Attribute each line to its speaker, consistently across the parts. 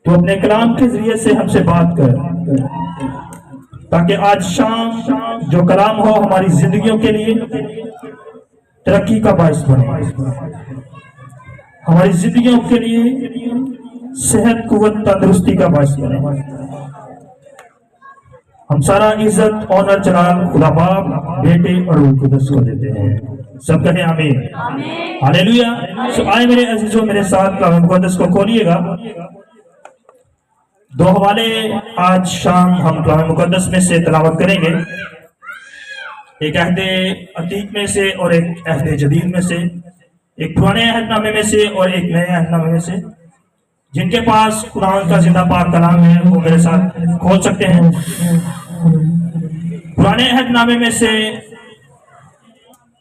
Speaker 1: تو اپنے کلام کے ذریعے سے ہم سے بات کر، تاکہ آج شام جو کلام ہو ہماری زندگیوں کے لیے ترقی کا باعث بنے، ہماری زندگیوں کے لیے صحت، قوت، تندرستی کا باعث بنے۔ ہم سارا عزت، آنر، جلال خدا باپ، بیٹے اور روح القدس کو دیتے ہیں۔ سب کہیں آمین، ہاللیلویا۔ آئے میرے عزیزوں، میرے ساتھ کلام مقدس کو کھولیے گا۔ دو حوالے آج شام ہم کلام مقدس میں سے تلاوت کریں گے، ایک عہد عتیق میں سے اور ایک عہد جدید میں سے، ایک پرانے عہد نامے میں سے اور ایک نئے عہد نامے میں سے۔ جن کے پاس قرآن کا زندہ پاک کلام ہے وہ میرے ساتھ کھول سکتے ہیں۔ پرانے عہد نامے میں سے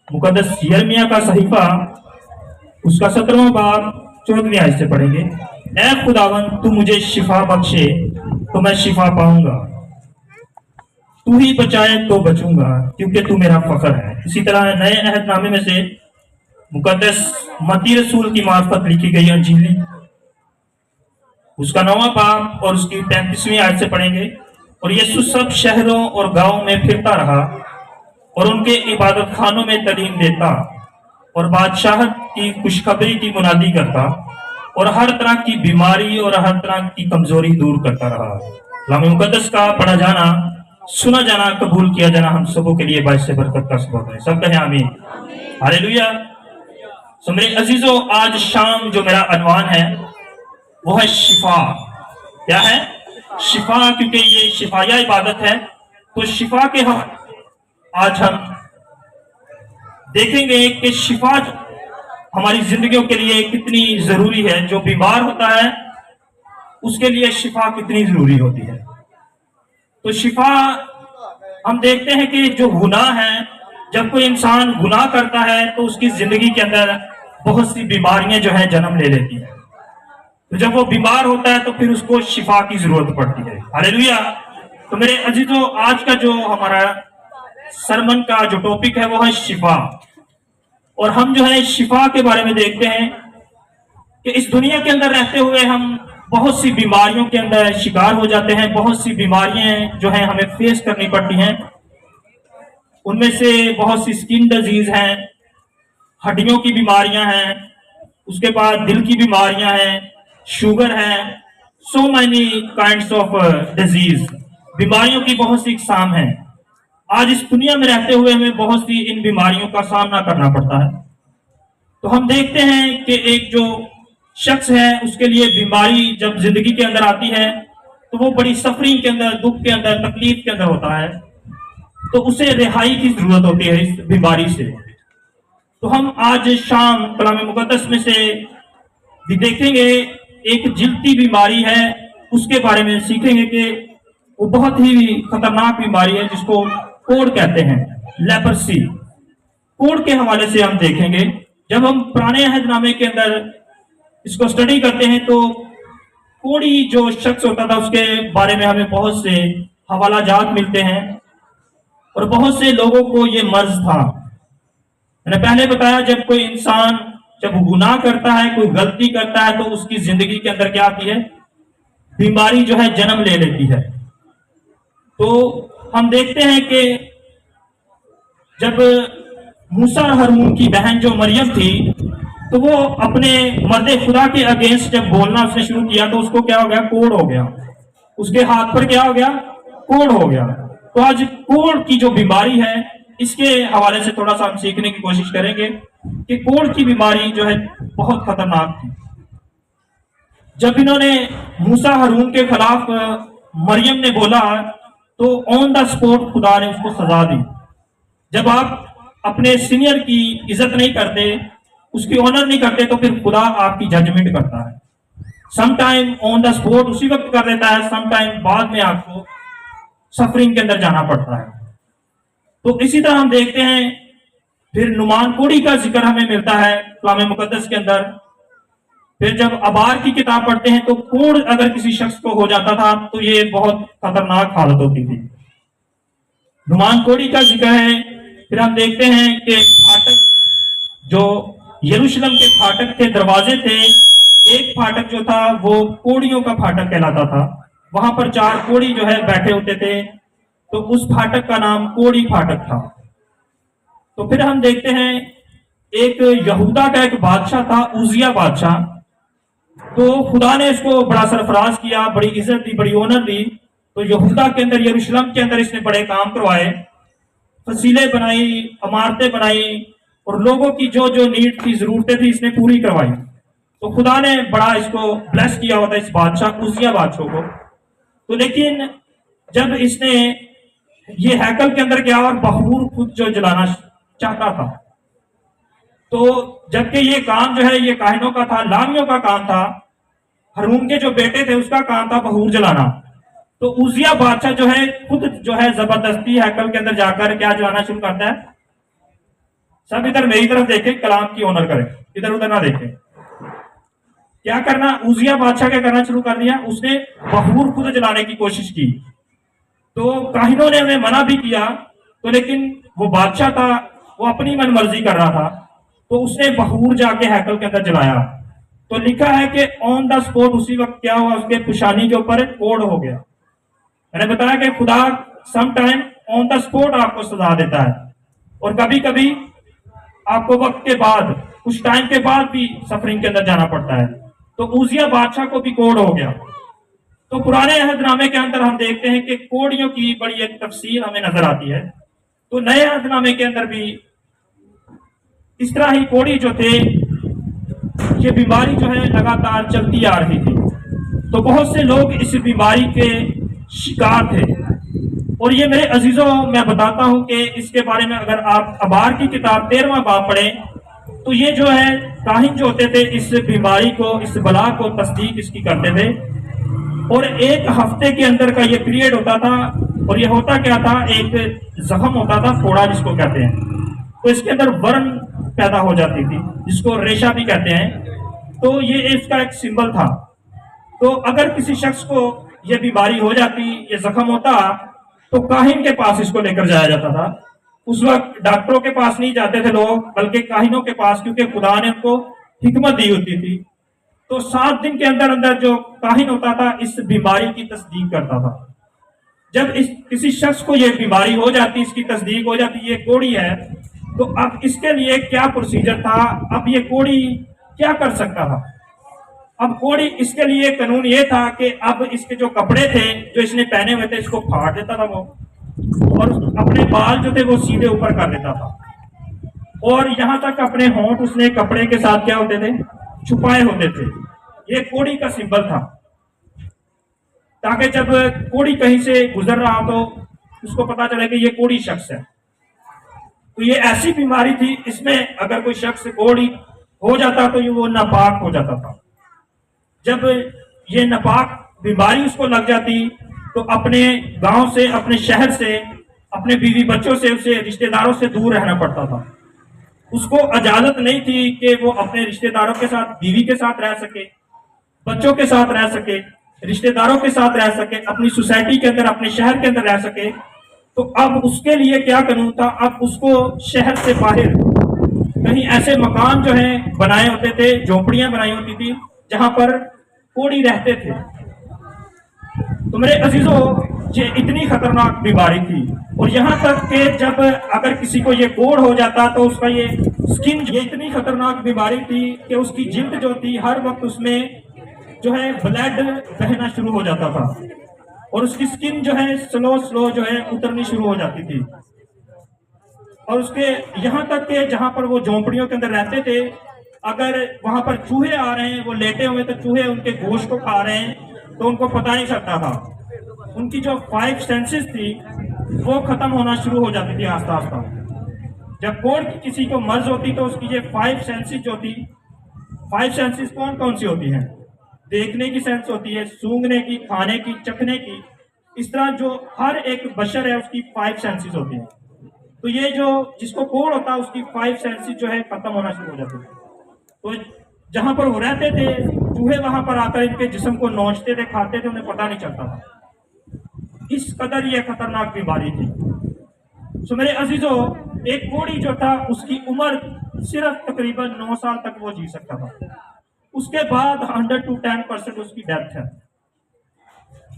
Speaker 1: مقدس یرمیہ کا صحیفہ، اس کا 17واں باب 14ویں آیت سے پڑھیں گے۔ اے خداوند، تو مجھے شفا بخشے تو میں شفا پاؤں گا، تو ہی بچائے تو بچوں گا، کیونکہ تو میرا فخر ہے۔ اسی طرح نئے عہد نامے میں سے مقدس متی رسول کی معرفت لکھی گئی انجیلی، اس کا 9واں باب اور اس کی 35ویں آیت سے پڑھیں گے۔ اور یسوع سب شہروں اور گاؤں میں پھرتا رہا اور ان کے عبادت خانوں میں تعلیم دیتا اور بادشاہت کی خوشخبری کی منادی کرتا اور ہر طرح کی بیماری اور ہر طرح کی کمزوری دور کرتا رہا۔ کلام مقدس کا پڑھا جانا، سنا جانا، قبول کیا جانا ہم سبوں کے لیے باعث برکت کا سبب ہے۔ سب کہیں آمین، ہاللیلویا۔ میرے عزیزوں، آج شام جو میرا عنوان ہے وہ ہے شفا۔ کیا ہے؟ شفا، کیونکہ یہ شفایہ عبادت ہے، تو شفا کے آج ہم دیکھیں گے کہ شفا ہماری زندگیوں کے لیے کتنی ضروری ہے۔ جو بیمار ہوتا ہے اس کے لیے شفا کتنی ضروری ہوتی ہے۔ تو شفا ہم دیکھتے ہیں کہ جو گناہ ہے، جب کوئی انسان گناہ کرتا ہے تو اس کی زندگی کے اندر بہت سی بیماریاں جو ہیں جنم لے لیتی ہیں۔ تو جب وہ بیمار ہوتا ہے تو پھر اس کو شفا کی ضرورت پڑتی ہے۔ ہاللیلویا۔ تو میرے عزیزوں، آج کا جو ہمارا سرمن کا جو ٹاپک ہے وہ ہے شفا، اور ہم جو ہے شفا کے بارے میں دیکھتے ہیں کہ اس دنیا کے اندر رہتے ہوئے ہم بہت سی بیماریوں کے اندر شکار ہو جاتے ہیں۔ بہت سی بیماریاں جو ہیں ہمیں فیس کرنی پڑتی ہیں۔ ان میں سے بہت سی سکن ڈیزیز ہیں، ہڈیوں کی بیماریاں ہیں، اس کے بعد دل کی بیماریاں ہیں، شوگر ہے، so many kinds of disease, بیماریوں کی بہت سی اقسام ہیں۔ آج اس دنیا میں رہتے ہوئے ہمیں بہت سی ان بیماریوں کا سامنا کرنا پڑتا ہے۔ تو ہم دیکھتے ہیں کہ ایک جو شخص ہے اس کے لیے بیماری جب زندگی کے اندر آتی ہے تو وہ بڑی سفرنگ کے اندر، دکھ کے اندر، تکلیف کے اندر ہوتا ہے، تو اسے رہائی کی ضرورت ہوتی ہے اس بیماری سے۔ تو ہم آج شام کلام مقدس میں سے بھی دیکھیں گے، ایک جلدی بیماری ہے، اس کے بارے میں سیکھیں گے کہ وہ بہت ہی خطرناک بیماری ہے جس کو کوڑ کہتے ہیں، لیپرسی۔ کوڑ کے حوالے سے ہم دیکھیں گے۔ جب ہم پرانے عہد نامے کے اندر اس کو اسٹڈی کرتے ہیں تو کوڑی جو شخص ہوتا تھا اس کے بارے میں ہمیں بہت سے حوالہ جات ملتے ہیں، اور بہت سے لوگوں کو یہ مرض تھا۔ میں نے پہلے بتایا، جب کوئی انسان جب گناہ کرتا ہے، کوئی غلطی کرتا ہے، تو اس کی زندگی کے اندر کیا آتی ہے؟ بیماری جو ہے جنم لے لیتی ہے۔ تو ہم دیکھتے ہیں کہ جب موسیٰ ہارون کی بہن جو مریم تھی، تو وہ اپنے مرد خدا کے اگینسٹ جب بولنا اس نے شروع کیا تو اس کو کیا ہو گیا؟ کوڑ ہو گیا۔ اس کے ہاتھ پر کیا ہو گیا؟ کوڑ ہو گیا۔ تو آج کوڑ کی جو بیماری ہے، اس کے حوالے سے تھوڑا سا ہم سیکھنے کی کوشش کریں گے کہ کوڑ کی بیماری جو ہے بہت خطرناک تھی۔ جب انہوں نے موسیٰ ہارون کے خلاف مریم نے بولا تو آن دا اسپوٹ خدا نے اس کو سزا دی۔ جب آپ اپنے سینئر کی عزت نہیں کرتے، اس کی آنر نہیں کرتے، تو پھر خدا آپ کی ججمنٹ کرتا ہے۔ Some time on the sport اسی وقت کر دیتا ہے، سم ٹائم بعد میں آپ کو سفرنگ کے اندر جانا پڑتا ہے۔ تو اسی طرح ہم دیکھتے ہیں پھر نعمان کوڑی کا ذکر ہمیں ملتا ہے کلام مقدس کے اندر۔ پھر جب ابار کی کتاب پڑھتے ہیں تو کوڑ اگر کسی شخص کو ہو جاتا تھا تو یہ بہت خطرناک حالت ہوتی تھی۔ نعمان کوڑی کا ذکر ہے۔ پھر ہم دیکھتے ہیں کہ پھاٹک جو یروشلم کے پھاٹک تھے، دروازے تھے، ایک پھاٹک جو تھا وہ کوڑیوں کا پھاٹک کہلاتا تھا. وہاں پر 4 کوڑی جو ہے بیٹھے ہوتے تھے, تو اس پھاٹک کا نام کوڑی پھاٹک تھا. تو پھر ہم دیکھتے ہیں ایک یہودا کا ایک بادشاہ تھا, اوزیا بادشاہ. تو خدا نے اس کو بڑا سرفراز کیا, بڑی عزت دی, بڑی آنر دی. تو یہودا کے اندر, یروشلم کے اندر اس نے بڑے کام کروائے, فصیلیں بنائی, عمارتیں بنائی, اور لوگوں کی جو جو نیڈ تھی, ضرورتیں تھی, اس نے پوری کروائی. تو خدا نے بڑا اس کو بلیس کیا ہوتا ہے, اس بادشاہ اوزیا بادشاہ کو. تو لیکن جب اس نے یہ ہیکل کے اندر گیا اور بخور خود جو جلانا چاہتا تھا, تو جبکہ یہ کام جو ہے یہ کاہنوں کا تھا, لاویوں کا کام تھا, ہارون کے جو بیٹے تھے اس کا کام تھا بخور جلانا. تو اوزیا بادشاہ جو ہے خود جو ہے زبردستی ہیکل کے اندر جا کر کیا جلانا شروع کرتا ہے. سب ادھر میری طرف دیکھیں, کلام کی آنر کریں, ادھر ادھر نہ دیکھیں. کیا کرنا, اوزیا بادشاہ کیا کرنا شروع کر دیا, اس نے بخور خود جلانے کی کوشش کی. تو کاہنوں نے انہیں منع بھی کیا, تو لیکن وہ بادشاہ تھا, وہ اپنی من مرضی کر رہا تھا. تو اس نے بخور جا کے ہیکل کے اندر جلایا. تو لکھا ہے کہ آن دا اسپوٹ اسی وقت کیا ہوا, اس کے پیشانی کے اوپر کوڑ ہو گیا. میں نے بتایا کہ خدا some time on the sport آپ کو سزا دیتا ہے, اور کبھی کبھی آپ کو وقت کے بعد, کچھ ٹائم کے بعد بھی سفرنگ کے اندر جانا پڑتا ہے. تو اوزیا بادشاہ کو بھی کوڑ ہو گیا. تو پرانے عہد نامے کے اندر ہم دیکھتے ہیں کہ کوڑیوں کی بڑی ایک تفصیل ہمیں نظر آتی ہے. تو نئے عہد نامے کے اندر بھی اس طرح ہی کوڑی جو تھے, یہ بیماری جو ہے لگاتار چلتی آ رہی تھی. تو بہت سے لوگ اس بیماری کے شکار تھے. اور یہ میرے عزیزوں, میں بتاتا ہوں کہ اس کے بارے میں اگر آپ ابار کی کتاب 13واں باب پڑھیں, تو یہ جو ہے کاہن جو ہوتے تھے اس بیماری کو, اس بلا کو تصدیق اس کی کرتے تھے. اور ایک ہفتے کے اندر کا یہ پیریڈ ہوتا تھا, اور یہ ہوتا کیا تھا, ایک زخم ہوتا تھا, پھوڑا جس کو کہتے ہیں. تو اس کے اندر ورم پیدا ہو جاتی تھی, جس کو ریشہ بھی کہتے ہیں. تو یہ اس کا ایک سمبل تھا. تو اگر کسی شخص کو یہ بیماری ہو جاتی, یہ زخم ہوتا, تو کاہن کے پاس اس کو لے کر جایا جاتا تھا. اس وقت ڈاکٹروں کے پاس نہیں جاتے تھے لوگ, بلکہ کاہنوں کے پاس, کیونکہ خدا نے ان کو حکمت دی ہوتی تھی. تو 7 دن کے اندر اندر جو کاہن ہوتا تھا اس بیماری کی تصدیق کرتا تھا. جب کسی شخص کو یہ بیماری ہو جاتی, اس کی تصدیق ہو جاتی, یہ کوڑی ہے, تو اب اس کے لیے کیا پروسیجر تھا, اب یہ کوڑی کیا کر سکتا تھا. اب کوڑی اس کے لیے قانون یہ تھا کہ اب اس کے جو کپڑے تھے جو اس نے پہنے ہوئے تھے, اس کو پھاڑ دیتا تھا وہ, اور اپنے بال جو تھے وہ سیدھے اوپر کر دیتا تھا. اور یہاں تک اپنے ہونٹ اس نے کپڑے کے ساتھ کیا ہوتے تھے, چھپائے ہوتے تھے. یہ کوڑی کا سمبل تھا, تاکہ جب کوڑی کہیں سے گزر رہا تو اس کو پتا چلے کہ یہ کوڑی شخص ہے. تو یہ ایسی بیماری تھی, اس میں اگر کوئی شخص کوڑی ہو جاتا تو وہ ناپاک ہو جاتا تھا. جب یہ ناپاک بیماری اس کو لگ جاتی تو اپنے گاؤں سے, اپنے شہر سے, اپنے بیوی بچوں سے, اسے رشتہ داروں سے دور رہنا پڑتا تھا. اس کو اجازت نہیں تھی کہ وہ اپنے رشتہ داروں کے ساتھ, بیوی کے ساتھ رہ سکے, بچوں کے ساتھ رہ سکے, رشتہ داروں کے ساتھ رہ سکے, اپنی سوسائٹی کے اندر, اپنے شہر کے اندر رہ سکے. تو اب اس کے لیے کیا قانون تھا, اب اس کو شہر سے باہر کہیں ایسے مکان جو ہیں بنائے ہوتے تھے, جھونپڑیاں بنائی ہوتی تھی جہاں پر کوڑی رہتے تھے. تو میرے عزیزوں, یہ اتنی خطرناک بیماری تھی, اور یہاں تک کہ جب اگر کسی کو یہ کوڑ ہو جاتا تو اس کا یہ سکن, یہ اتنی خطرناک بیماری تھی کہ اس کی جلد جو تھی ہر وقت اس میں جو ہے بلڈ بہنا شروع ہو جاتا تھا, اور اس کی سکن جو ہے سلو جو ہے اترنی شروع ہو جاتی تھی. اور اس کے یہاں تک کہ جہاں پر وہ جھونپڑیوں کے اندر رہتے تھے, اگر وہاں پر چوہے آ رہے ہیں, وہ لیٹے ہوئے تو چوہے ان کے گوشت کو کھا رہے ہیں, تو ان کو پتہ نہیں چلتا تھا. ان کی جو 5 سینسز تھی وہ ختم ہونا شروع ہو جاتی تھی آہستہ آہستہ. جب کوڑ کی کسی کو مرض ہوتی تو اس کی یہ 5 سینسز جو تھی, 5 سینسز کون سی ہوتی ہیں, دیکھنے کی سینس ہوتی ہے, سونگنے کی, کھانے کی, چکھنے کی. اس طرح جو ہر ایک بشر ہے اس کی 5 سینسز ہوتی ہیں. تو یہ جو جس کو کوڑ ہوتا ہے اس کی 5 سینسز جو ہے ختم ہونا شروع ہو جاتی ہے. تو جہاں پر وہ رہتے تھے چوہے وہاں پر آ کر ان کے جسم کو نوچتے تھے, کھاتے تھے, انہیں پتہ نہیں چلتا تھا. اس قدر یہ خطرناک بیماری تھی. سو میرے عزیزوں, ایک کوڑی جو تھا اس کی عمر صرف تقریباً 9 سال تک وہ جی سکتا تھا. اس کے بعد 100 to 10% اس کی ڈیتھ ہے.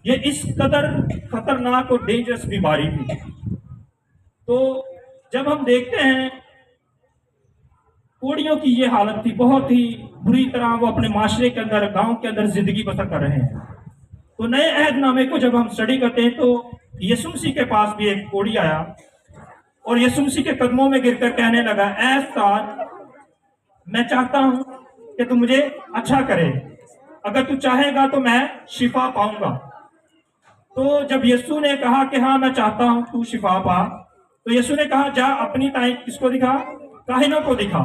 Speaker 1: یہ اس قدر خطرناک اور ڈینجرس بیماری تھی. تو جب ہم دیکھتے ہیں کوڑیوں کی یہ حالت تھی، بہت ہی بری طرح وہ اپنے معاشرے کے اندر، گاؤں کے اندر زندگی بسر کر رہے ہیں. تو نئے عہد نامے کو جب ہم اسٹڈی کرتے ہیں تو یسوع مسیح کے پاس بھی ایک کوڑی آیا اور یسوع مسیح کے قدموں میں گر کر کہنے لگا، اے استاد، میں چاہتا ہوں کہ تو مجھے اچھا کرے، اگر تو چاہے گا تو میں شفا پاؤں گا. تو جب یسوع نے کہا کہ ہاں میں چاہتا ہوں تو شفا پا، تو یسوع نے کہا جا اپنی تائیں کس کو دکھا؟ کاہنوں کو دکھا.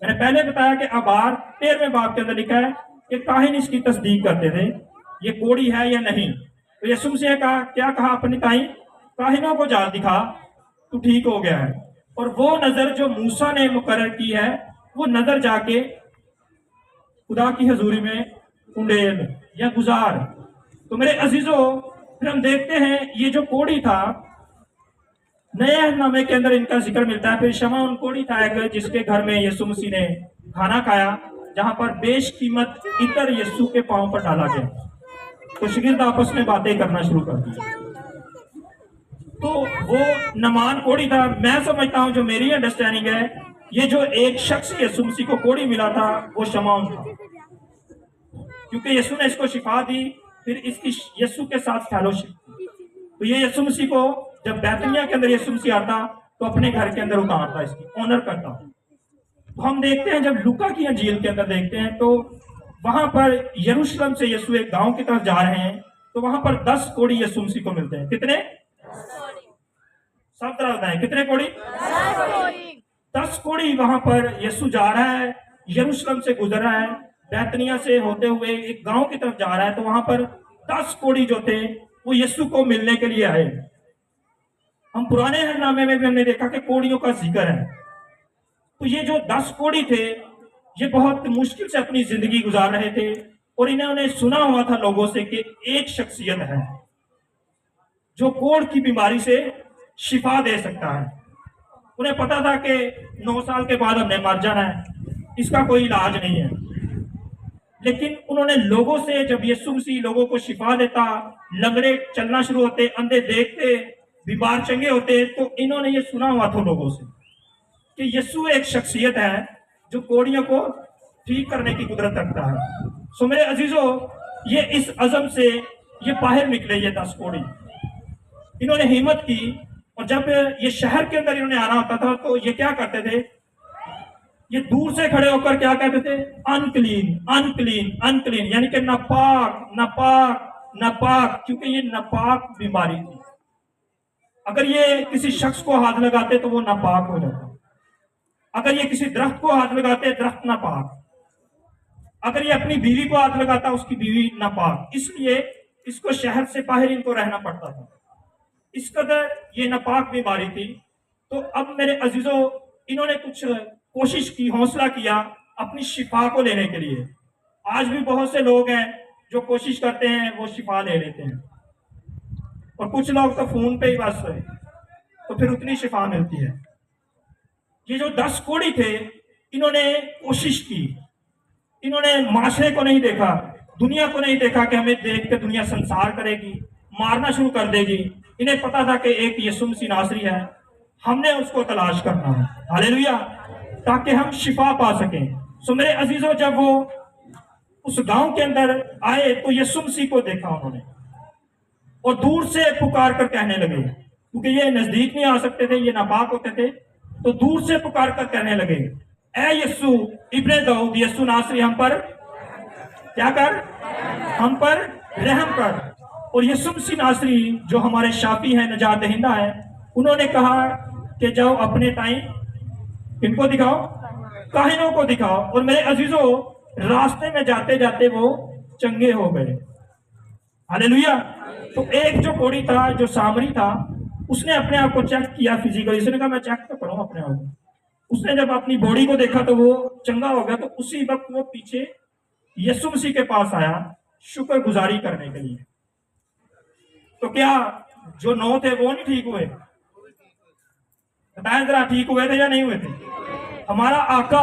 Speaker 1: میں نے پہلے بتایا کہ ابار 13ویں باب کے اندر لکھا ہے کہ کاہن اس کی تصدیق کرتے تھے یہ کوڑی ہے یا نہیں. تو یسوع مسیح نے کہا، کیا کہا؟ اپنی تائیں کاہنوں کو جا دکھا، تو ٹھیک ہو گیا ہے. اور وہ نظر جو موسیٰ نے مقرر کی ہے، وہ نظر جا کے خدا کی حضوری میں انڈیل یا گزار. تو میرے عزیزوں، پھر ہم دیکھتے ہیں یہ جو کوڑی تھا، نئے عہد نامے کے اندر ان کا ذکر ملتا ہے. پھر شمعون کوڑی تھا ایک، جس کے گھر میں یسوع مسیح نے کھانا کھایا، جہاں پر بیش قیمت عطر یسوع کے پاؤں پر ڈالا گیا. تو شاگرد آپس میں باتیں کرنا شروع کر دی. تو وہ نمان کوڑی تھا. میں سمجھتا ہوں، جو میری انڈرسٹینڈنگ ہے، یہ جو ایک شخص یسوع مسیح کو کوڑی ملا تھا وہ شمعون تھا، کیونکہ یسوع نے اس کو شفا دی، پھر اس کی یسوع کے ساتھ فیلوشپ. تو یہ یسوع مسیح کو جب بیتنیہ کے اندر یسوع مسیح آتا تو اپنے گھر کے اندر اتارتا، اس کی آنر کرتا. تو ہم دیکھتے ہیں جب لوکا کی انجیل کے اندر دیکھتے ہیں تو وہاں پر یروشلم سے یسوع ایک گاؤں کی طرف جا رہے ہیں، تو وہاں پر 10 کوڑی یسوع مسیح کو ملتے ہیں. کتنے؟ سب طرح بتائیں کتنے کوڑی؟ 10 کوڑی. وہاں پر یسوع جا رہا ہے، یروشلم سے گزر رہا ہے، بیتنیہ سے ہوتے ہوئے ایک گاؤں کی طرف جا رہا ہے. تو وہاں پر 10 کوڑی جو تھے وہ یسوع کو ملنے کے لیے آئے. ہم پرانے عہد نامے میں بھی ہم نے دیکھا کہ کوڑیوں کا ذکر ہے. تو یہ جو 10 کوڑی تھے، یہ بہت مشکل سے اپنی زندگی گزار رہے تھے، اور انہوں نے سنا ہوا تھا لوگوں سے کہ ایک شخصیت ہے جو کوڑ کی بیماری سے شفا دے سکتا ہے. انہیں پتا تھا کہ 9 سال کے بعد ہم نے مر جانا ہے، اس کا کوئی علاج نہیں ہے. لیکن انہوں نے لوگوں سے، جب یسوع مسیح لوگوں کو شفا دیتا، لنگڑے چلنا شروع ہوتے، اندھے دیکھتے، بیمار چنگے ہوتے، تو انہوں نے یہ سنا ہوا تھا لوگوں سے کہ یسوع ایک شخصیت ہے جو کوڑیوں کو ٹھیک کرنے کی قدرت رکھتا ہے. سو میرے عزیزوں، یہ اس عزم سے یہ باہر نکلے، یہ 10 کوڑی. انہوں نے ہمت کی، اور جب یہ شہر کے اندر انہوں نے آنا ہوتا تھا تو یہ کیا کرتے تھے؟ یہ دور سے کھڑے ہو کر کیا کہتے تھے؟ انکلین، انکلین، انکلین، یعنی کہ ناپاک، ناپاک، ناپاک. کیونکہ یہ ناپاک بیماری تھی. اگر یہ کسی شخص کو ہاتھ لگاتے تو وہ ناپاک ہو جاتا. اگر یہ کسی درخت کو ہاتھ لگاتے، درخت ناپاک. اگر یہ اپنی بیوی کو ہاتھ لگاتا، اس کی بیوی ناپاک. اس لیے اس کو شہر سے باہر ان کو رہنا پڑتا تھا. اس قدر یہ ناپاک بیماری تھی. تو اب میرے عزیزوں، انہوں نے کچھ کوشش کی، حوصلہ کیا اپنی شفا کو لینے کے لیے. آج بھی بہت سے لوگ ہیں جو کوشش کرتے ہیں، وہ شفا لے لیتے ہیں، اور کچھ لوگ تو فون پہ ہی بس ہوئے تو پھر اتنی شفا ملتی ہے. یہ جو 10 کوڑی تھے، انہوں نے کوشش کی. انہوں نے معاشرے کو نہیں دیکھا، دنیا کو نہیں دیکھا کہ ہمیں دیکھ کے دنیا سنسار کرے گی، مارنا شروع کر دے گی. انہیں پتا تھا کہ ایک یسوع مسیح ناصری ہے، ہم نے اس کو تلاش کرنا ہے. ہاللیلویہ، تاکہ ہم شفا پا سکیں. سو میرے عزیزوں، جب وہ اس گاؤں کے اندر آئے تو یسوع مسیح کو دیکھا انہوں نے، اور دور سے پکار کر کہنے لگے، کیونکہ یہ نزدیک نہیں آ سکتے تھے، یہ ناپاک ہوتے تھے. تو دور سے پکار کر کہنے لگے، اے یسوع ابن داؤد، یسوع ناصری، ہم پر کیا کر؟ ہم پر رحم کر. اور یسوع مسیح ناصری جو ہمارے شافی ہیں، نجات دہندہ ہے، انہوں نے کہا کہ جاؤ اپنے تائیں ان کو دکھاؤ، کاہنوں کو دکھاؤ. اور میرے عزیزوں، راستے میں جاتے جاتے وہ چنگے ہو گئے. ہاللیلویہ. تو ایک جو کوڑی تھا، جو سامری تھا، اس نے اپنے آپ کو چیک کیا فزیکلی. اس نے کہا میں چیک تو کروں اپنے آپ کو. اس نے جب اپنی باڈی کو دیکھا تو وہ چنگا ہو گیا. تو اسی وقت وہ پیچھے یسوع مسیح کے پاس آیا شکر گزاری کرنے کے لیے. تو کیا جو 9 تھے وہ نہیں ٹھیک ہوئے؟ بتائیں ذرا، ٹھیک ہوئے تھے یا نہیں ہوئے تھے؟ ہمارا آقا